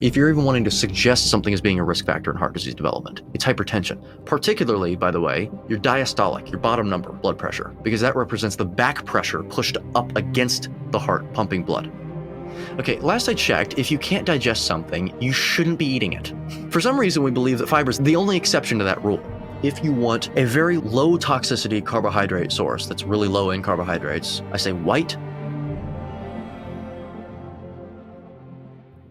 If you're even wanting to suggest something as being a risk factor in heart disease development, it's hypertension. Particularly, by the way, your diastolic, your bottom number blood pressure, because that represents the back pressure pushed up against the heart pumping blood. Okay, last I checked, if you can't digest something, you shouldn't be eating it. For some reason, we believe that fiber is the only exception to that rule. If you want a very low toxicity carbohydrate source that's really low in carbohydrates, I say white.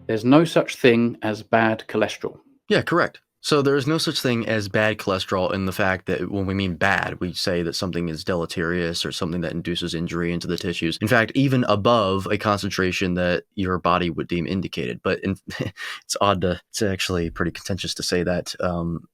There's no such thing as bad cholesterol. Yeah, correct. So there is no such thing as bad cholesterol in the fact that when we mean bad, we say that something is deleterious or something that induces injury into the tissues. In fact, even above a concentration that your body would deem indicated. But it's odd it's actually pretty contentious to say that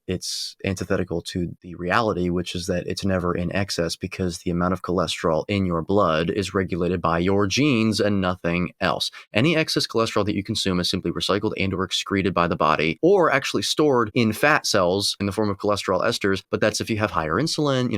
it's antithetical to the reality, which is that it's never in excess because the amount of cholesterol in your blood is regulated by your genes and nothing else. Any excess cholesterol that you consume is simply recycled and or excreted by the body or actually stored in fat cells in the form of cholesterol esters, but that's if you have higher insulin.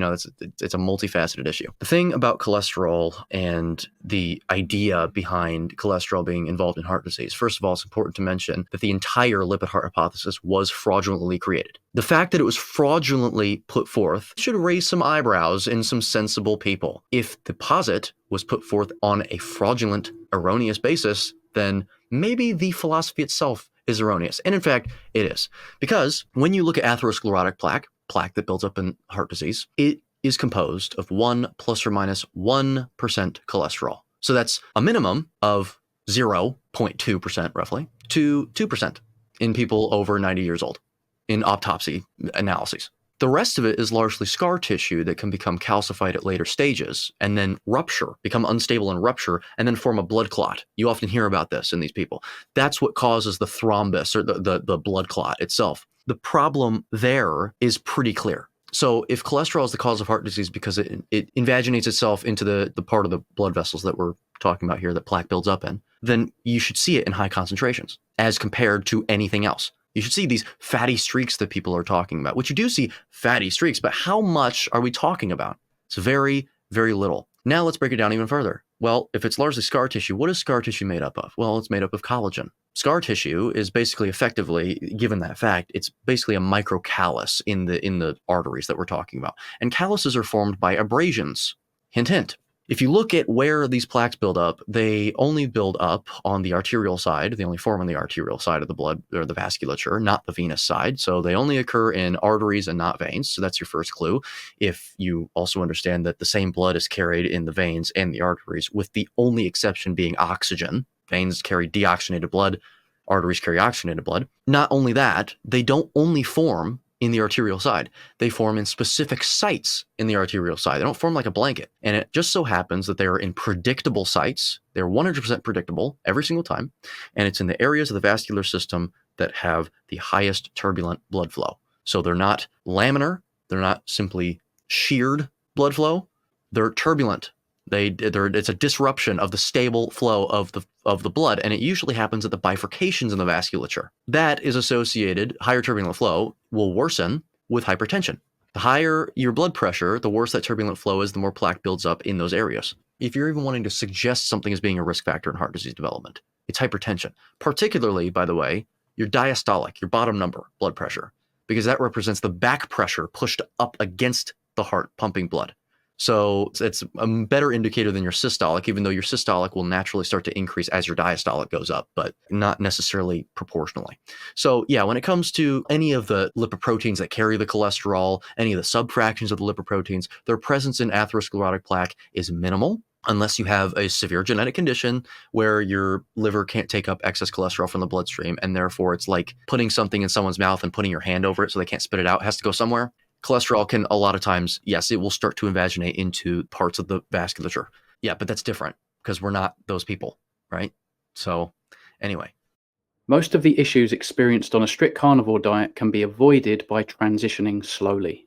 It's a multifaceted issue. The thing about cholesterol and the idea behind cholesterol being involved in heart disease, first of all, it's important to mention that the entire lipid heart hypothesis was fraudulently created. The fact that it was fraudulently put forth should raise some eyebrows in some sensible people. If the posit was put forth on a fraudulent, erroneous basis, then maybe the philosophy itself is erroneous. And in fact, it is. Because when you look at atherosclerotic plaque that builds up in heart disease, it is composed of 1 plus or minus 1% cholesterol. So that's a minimum of 0.2% roughly to 2% in people over 90 years old in autopsy analyses. The rest of it is largely scar tissue that can become calcified at later stages and then rupture, become unstable and rupture, and then form a blood clot. You often hear about this in these people. That's what causes the thrombus or the blood clot itself. The problem there is pretty clear. So if cholesterol is the cause of heart disease because it invaginates itself into the part of the blood vessels that we're talking about here that plaque builds up in, then you should see it in high concentrations as compared to anything else. You should see these fatty streaks that people are talking about, which you do see fatty streaks, but how much are we talking about? It's very, very little. Now let's break it down even further. Well, if it's largely scar tissue, what is scar tissue made up of? Well, it's made up of collagen. Scar tissue is basically effectively, given that fact, it's basically a microcallus in the arteries that we're talking about. And calluses are formed by abrasions. Hint, hint. If you look at where these plaques build up, they only build up on the arterial side. They only form on the arterial side of the blood or the vasculature, not the venous side. So they only occur in arteries and not veins. So that's your first clue. If you also understand that the same blood is carried in the veins and the arteries, with the only exception being oxygen. Veins carry deoxygenated blood, arteries carry oxygenated blood. Not only that, they don't only form in the arterial side. They form in specific sites in the arterial side. They don't form like a blanket. And it just so happens that they are in predictable sites. They're 100% predictable every single time. And it's in the areas of the vascular system that have the highest turbulent blood flow. So they're not laminar. They're not simply sheared blood flow. They're turbulent. It's a disruption of the stable flow of the blood, and it usually happens at the bifurcations in the vasculature. That is associated, higher turbulent flow will worsen with hypertension. The higher your blood pressure, the worse that turbulent flow is, the more plaque builds up in those areas. If you're even wanting to suggest something as being a risk factor in heart disease development, it's hypertension. Particularly, by the way, your diastolic, your bottom number blood pressure, because that represents the back pressure pushed up against the heart pumping blood. So it's a better indicator than your systolic, even though your systolic will naturally start to increase as your diastolic goes up, but not necessarily proportionally. So yeah, when it comes to any of the lipoproteins that carry the cholesterol, any of the subfractions of the lipoproteins, their presence in atherosclerotic plaque is minimal, unless you have a severe genetic condition where your liver can't take up excess cholesterol from the bloodstream, and therefore it's like putting something in someone's mouth and putting your hand over it so they can't spit it out. It has to go somewhere. Cholesterol can, a lot of times, yes, it will start to invaginate into parts of the vasculature. Yeah, but that's different because we're not those people, right? So anyway. Most of the issues experienced on a strict carnivore diet can be avoided by transitioning slowly.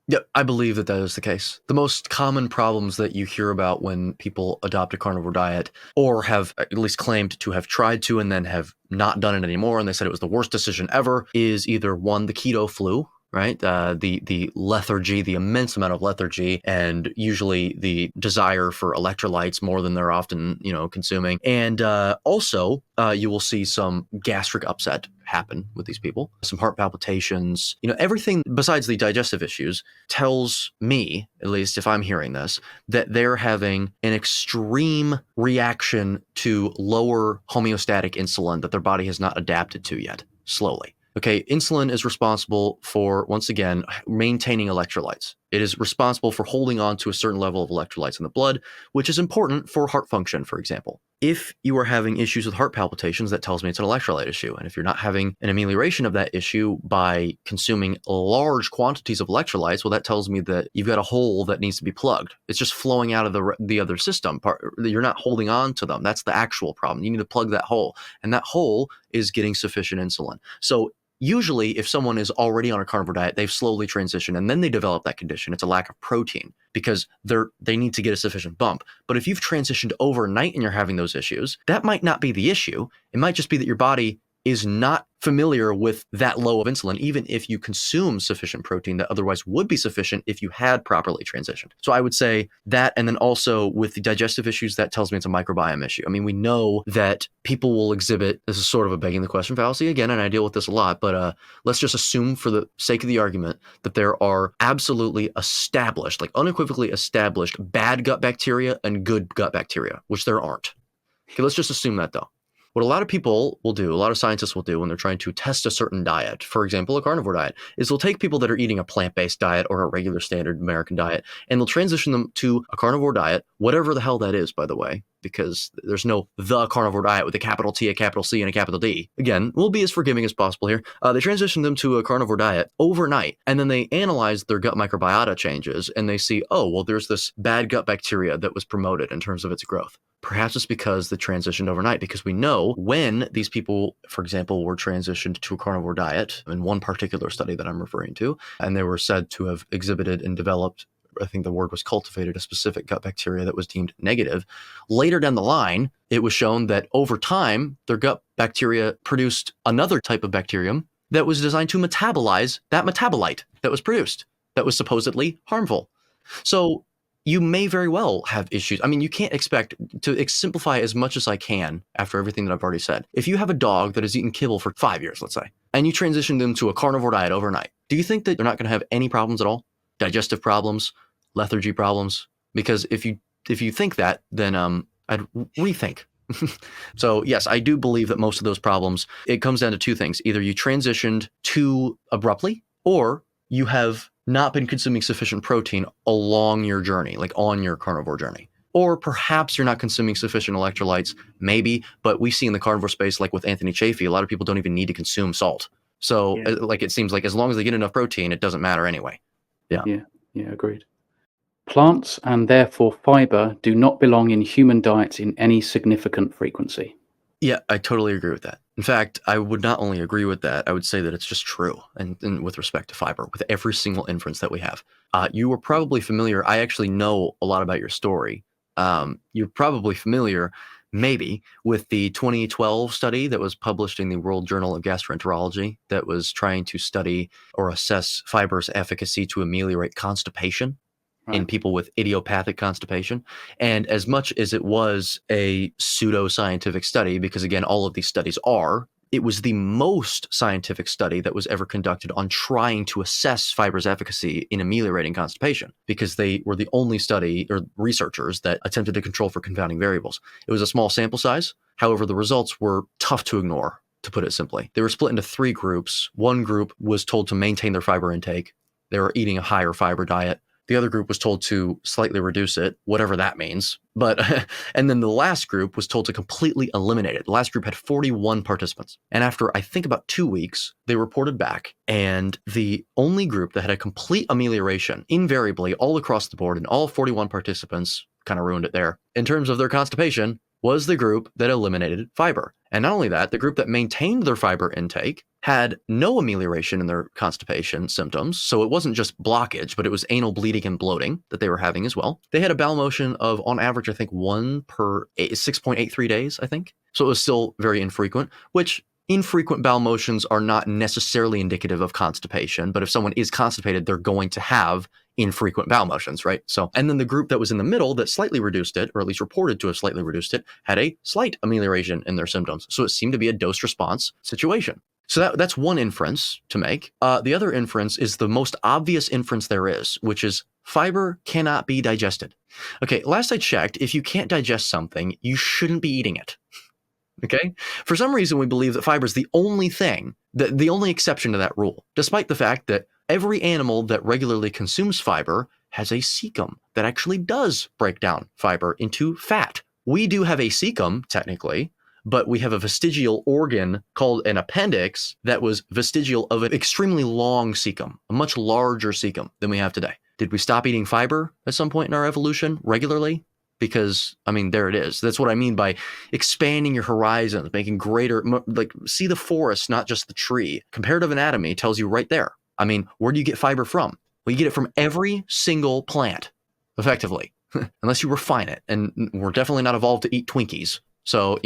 Yeah, I believe that is the case. The most common problems that you hear about when people adopt a carnivore diet or have at least claimed to have tried to and then have not done it anymore and they said it was the worst decision ever is either one, the keto flu. right? The lethargy, the immense amount of lethargy, and usually the desire for electrolytes more than they're often, consuming. And also, you will see some gastric upset happen with these people, some heart palpitations, everything besides the digestive issues tells me, at least if I'm hearing this, that they're having an extreme reaction to lower homeostatic insulin that their body has not adapted to yet, slowly. Okay, insulin is responsible for, once again, maintaining electrolytes. It is responsible for holding on to a certain level of electrolytes in the blood, which is important for heart function, for example. If you are having issues with heart palpitations, that tells me it's an electrolyte issue. And if you're not having an amelioration of that issue by consuming large quantities of electrolytes, well, that tells me that you've got a hole that needs to be plugged. It's just flowing out of the other system. You're not holding on to them. That's the actual problem. You need to plug that hole. And that hole is getting sufficient insulin. So usually, if someone is already on a carnivore diet, they've slowly transitioned and then they develop that condition. It's a lack of protein because they need to get a sufficient bump. But if you've transitioned overnight and you're having those issues, that might not be the issue. It might just be that your body is not familiar with that low of insulin, even if you consume sufficient protein that otherwise would be sufficient if you had properly transitioned. So I would say that, and then also with the digestive issues, that tells me it's a microbiome issue. I mean, we know that people will exhibit, this is sort of a begging the question fallacy again, and I deal with this a lot, but let's just assume for the sake of the argument that there are absolutely established, like unequivocally established bad gut bacteria and good gut bacteria, which there aren't. Okay, let's just assume that though. What a lot of people will do, a lot of scientists will do when they're trying to test a certain diet, for example, a carnivore diet, is they'll take people that are eating a plant-based diet or a regular standard American diet, and they'll transition them to a carnivore diet, whatever the hell that is, by the way, because there's no the carnivore diet with a capital T, a capital C, and a capital D. Again, we'll be as forgiving as possible here. They transition them to a carnivore diet overnight, and then they analyze their gut microbiota changes, and they see, oh, well, there's this bad gut bacteria that was promoted in terms of its growth. Perhaps it's because they transitioned overnight, because we know when these people, for example, were transitioned to a carnivore diet, in one particular study that I'm referring to, and they were said to have exhibited and developed, I think the word was cultivated, a specific gut bacteria that was deemed negative. Later down the line, it was shown that over time, their gut bacteria produced another type of bacterium that was designed to metabolize that metabolite that was produced, that was supposedly harmful. So you may very well have issues. I mean, you can't expect to simplify as much as I can after everything that I've already said. If you have a dog that has eaten kibble for 5 years, let's say, and you transition them to a carnivore diet overnight, do you think that they're not going to have any problems at all? Digestive problems, lethargy problems? Because if you think that, then I'd rethink. So yes, I do believe that most of those problems, it comes down to two things. Either you transitioned too abruptly, or you have not been consuming sufficient protein along your journey, like on your carnivore journey. Or perhaps you're not consuming sufficient electrolytes, maybe, but we see in the carnivore space, like with Anthony Chaffee, a lot of people don't even need to consume salt. So like it seems like as long as they get enough protein, it doesn't matter anyway. Yeah, agreed. Plants and therefore fiber do not belong in human diets in any significant frequency. Yeah, I totally agree with that. In fact, I would not only agree with that, I would say that it's just true. And with respect to fiber, with every single inference that we have, you were probably familiar. I actually know a lot about your story. You're probably familiar, maybe, with the 2012 study that was published in the World Journal of Gastroenterology that was trying to study or assess fiber's efficacy to ameliorate constipation in people with idiopathic constipation. And as much as it was a pseudo-scientific study, because again, all of these studies are, it was the most scientific study that was ever conducted on trying to assess fiber's efficacy in ameliorating constipation, because they were the only study or researchers that attempted to control for confounding variables. It was a small sample size. However, the results were tough to ignore, to put it simply. They were split into three groups. One group was told to maintain their fiber intake. They were eating a higher fiber diet. The other group was told to slightly reduce it, whatever that means. But and then the last group was told to completely eliminate it. The last group had 41 participants. And after, I think, about 2 weeks, they reported back. And the only group that had a complete amelioration, invariably, all across the board, and all 41 participants, kind of ruined it there, in terms of their constipation, was the group that eliminated fiber. And not only that, the group that maintained their fiber intake had no amelioration in their constipation symptoms. So it wasn't just blockage, but it was anal bleeding and bloating that they were having as well. They had a bowel motion of, on average, I think 1 per 6.83 days, I think. So it was still very infrequent, which, infrequent bowel motions are not necessarily indicative of constipation, but if someone is constipated, they're going to have infrequent bowel motions, right? So, and then the group that was in the middle that slightly reduced it, or at least reported to have slightly reduced it, had a slight amelioration in their symptoms. So it seemed to be a dose response situation. So that's one inference to make. The other inference is the most obvious inference there is, which is fiber cannot be digested. Okay, last I checked, if you can't digest something, you shouldn't be eating it. Okay? For some reason, we believe that fiber is the only thing, the only exception to that rule, despite the fact that every animal that regularly consumes fiber has a cecum that actually does break down fiber into fat. We do have a cecum, technically, but we have a vestigial organ called an appendix that was vestigial of an extremely long cecum, a much larger cecum than we have today. Did we stop eating fiber at some point in our evolution regularly? Because, I mean, there it is. That's what I mean by expanding your horizons, making greater, like, see the forest, not just the tree. Comparative anatomy tells you right there. I mean, where do you get fiber from? Well, you get it from every single plant, effectively, unless you refine it. And we're definitely not evolved to eat Twinkies. So,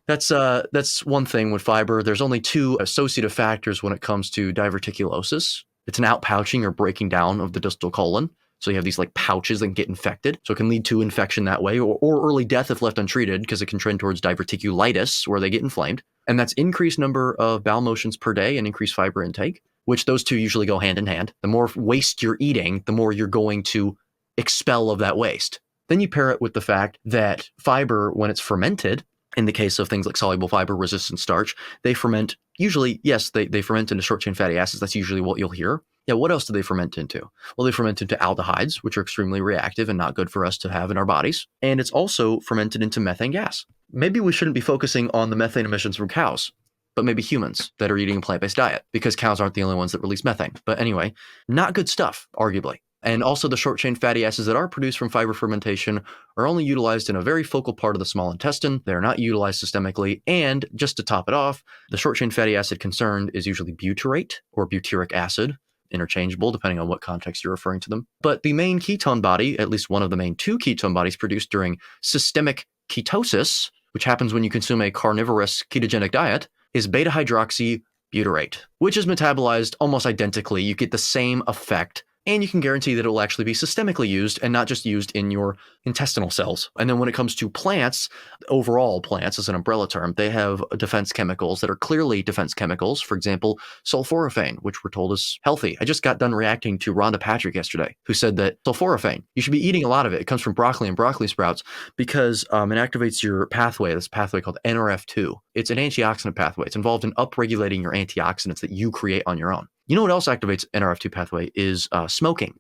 that's one thing with fiber. There's only two associative factors when it comes to diverticulosis. It's an outpouching or breaking down of the distal colon. So you have these like pouches that can get infected. So it can lead to infection that way, or early death if left untreated, because it can trend towards diverticulitis, where they get inflamed. And that's increased number of bowel motions per day and increased fiber intake, which those two usually go hand in hand. The more waste you're eating, the more you're going to expel of that waste. Then you pair it with the fact that fiber, when it's fermented, in the case of things like soluble fiber resistant starch, they ferment, usually, yes, they ferment into short chain fatty acids. That's usually what you'll hear. Yeah, what else do they ferment into? Well, they ferment into aldehydes, which are extremely reactive and not good for us to have in our bodies. And it's also fermented into methane gas. Maybe we shouldn't be focusing on the methane emissions from cows, but maybe humans that are eating a plant-based diet, because cows aren't the only ones that release methane. But anyway, not good stuff, arguably. And also the short-chain fatty acids that are produced from fiber fermentation are only utilized in a very focal part of the small intestine. They're not utilized systemically. And just to top it off, the short-chain fatty acid concerned is usually butyrate or butyric acid, interchangeable depending on what context you're referring to them. But the main ketone body, at least one of the main two ketone bodies produced during systemic ketosis, which happens when you consume a carnivorous ketogenic diet, is beta-hydroxybutyrate, which is metabolized almost identically. You get the same effect, and you can guarantee that it will actually be systemically used and not just used in your intestinal cells. And then when it comes to plants, overall plants as an umbrella term, they have defense chemicals that are clearly defense chemicals. For example, sulforaphane, which we're told is healthy. I just got done reacting to Rhonda Patrick yesterday, who said that sulforaphane, you should be eating a lot of it. It comes from broccoli and broccoli sprouts because it activates your pathway, this pathway called NRF2. It's an antioxidant pathway. It's involved in upregulating your antioxidants that you create on your own. You know what else activates NRF2 pathway is smoking.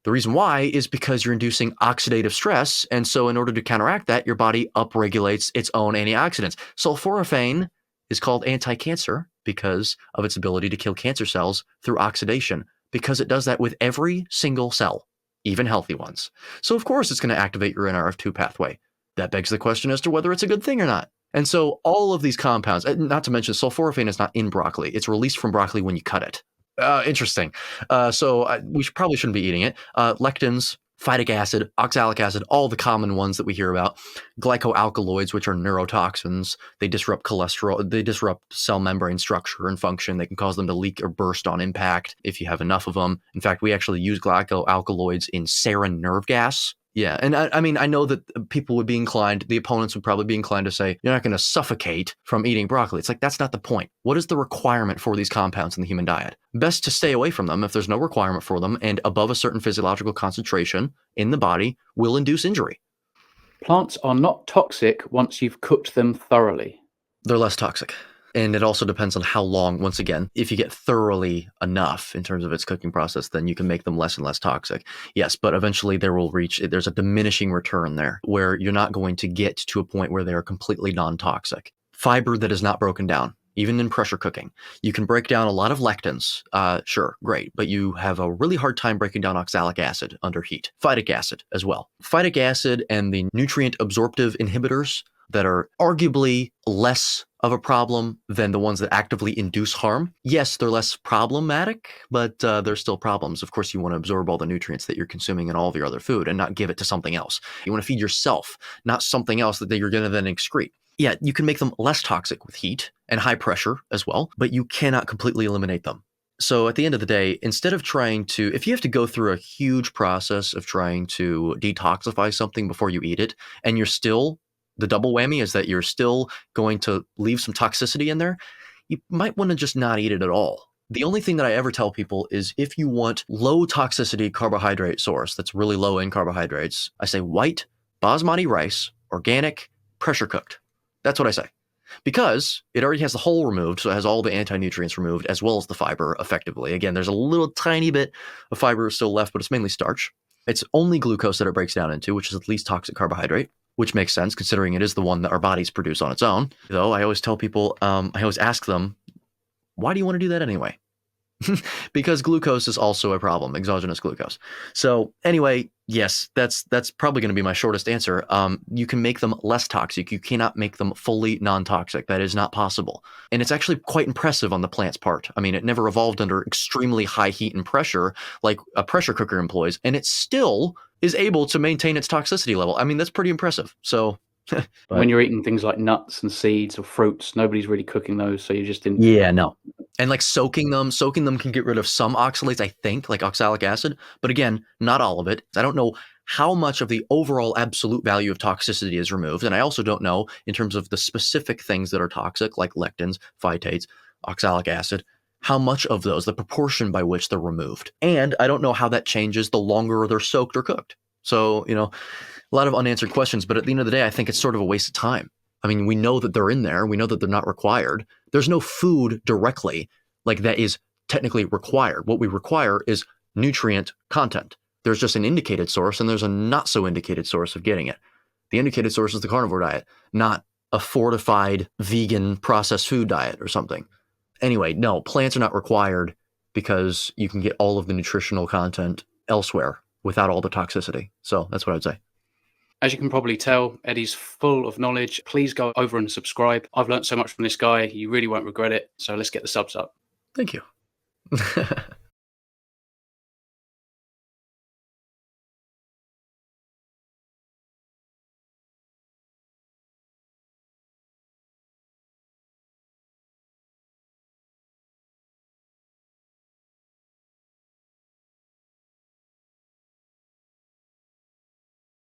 The reason why is because you're inducing oxidative stress. And so in order to counteract that, your body upregulates its own antioxidants. Sulforaphane is called anti-cancer because of its ability to kill cancer cells through oxidation, because it does that with every single cell, even healthy ones. So of course it's going to activate your NRF2 pathway. That begs the question as to whether it's a good thing or not. And so all of these compounds, not to mention sulforaphane is not in broccoli. It's released from broccoli when you cut it. Interesting. We probably shouldn't be eating it. Lectins, phytic acid, oxalic acid, all the common ones that we hear about. Glycoalkaloids, which are neurotoxins. They disrupt cholesterol. They disrupt cell membrane structure and function. They can cause them to leak or burst on impact if you have enough of them. In fact, we actually use glycoalkaloids in sarin nerve gas. Yeah, and I mean, I know that people would be inclined, the opponents would probably be inclined to say, you're not going to suffocate from eating broccoli. It's like, that's not the point. What is the requirement for these compounds in the human diet? Best to stay away from them if there's no requirement for them, and above a certain physiological concentration in the body will induce injury. Plants are not toxic once you've cooked them thoroughly. They're less toxic. And it also depends on how long. Once again, if you get thoroughly enough in terms of its cooking process, then you can make them less and less toxic. Yes, but eventually there's a diminishing return there where you're not going to get to a point where they are completely non-toxic. Fiber that is not broken down, even in pressure cooking. You can break down a lot of lectins. Sure, great. But you have a really hard time breaking down oxalic acid under heat. Phytic acid as well. Phytic acid and the nutrient absorptive inhibitors that are arguably less of a problem than the ones that actively induce harm. Yes, they're less problematic, but they're still problems. Of course, you want to absorb all the nutrients that you're consuming in all of your other food and not give it to something else. You want to feed yourself, not something else that you're going to then excrete. Yeah, you can make them less toxic with heat and high pressure as well, but you cannot completely eliminate them. So at the end of the day, instead of trying to, if you have to go through a huge process of trying to detoxify something before you eat it, and you're still, the double whammy is that you're still going to leave some toxicity in there, you might want to just not eat it at all. The only thing that I ever tell people is if you want low toxicity carbohydrate source that's really low in carbohydrates, I say white basmati rice, organic, pressure cooked. That's what I say. Because it already has the hull removed, so it has all the anti-nutrients removed as well as the fiber effectively. Again, there's a little tiny bit of fiber still left, but it's mainly starch. It's only glucose that it breaks down into, which is the least toxic carbohydrate, which makes sense considering it is the one that our bodies produce on its own. Though I always tell people, I always ask them, why do you want to do that anyway? Because glucose is also a problem, exogenous glucose. So anyway, yes, that's probably going to be my shortest answer. You can make them less toxic. You cannot make them fully non-toxic. That is not possible. And it's actually quite impressive on the plant's part. I mean, it never evolved under extremely high heat and pressure like a pressure cooker employs, and it still is able to maintain its toxicity level. I mean, that's pretty impressive. So When you're eating things like nuts and seeds or fruits, nobody's really cooking those, so you're just in. yeah, no. And like soaking them can get rid of some oxalates, I think, like oxalic acid. But again, not all of it. I don't know how much of the overall absolute value of toxicity is removed. And I also don't know in terms of the specific things that are toxic, like lectins, phytates, oxalic acid, how much of those, the proportion by which they're removed. And I don't know how that changes the longer they're soaked or cooked. So, a lot of unanswered questions. But at the end of the day, I think it's sort of a waste of time. I mean, we know that they're in there. We know that they're not required. There's no food directly like that is technically required. What we require is nutrient content. There's just an indicated source and there's a not so indicated source of getting it. The indicated source is the carnivore diet, not a fortified vegan processed food diet or something. Anyway, no, plants are not required because you can get all of the nutritional content elsewhere without all the toxicity. So that's what I'd say. As you can probably tell, Eddie's full of knowledge. Please go over and subscribe. I've learned so much from this guy. You really won't regret it. So let's get the subs up. Thank you.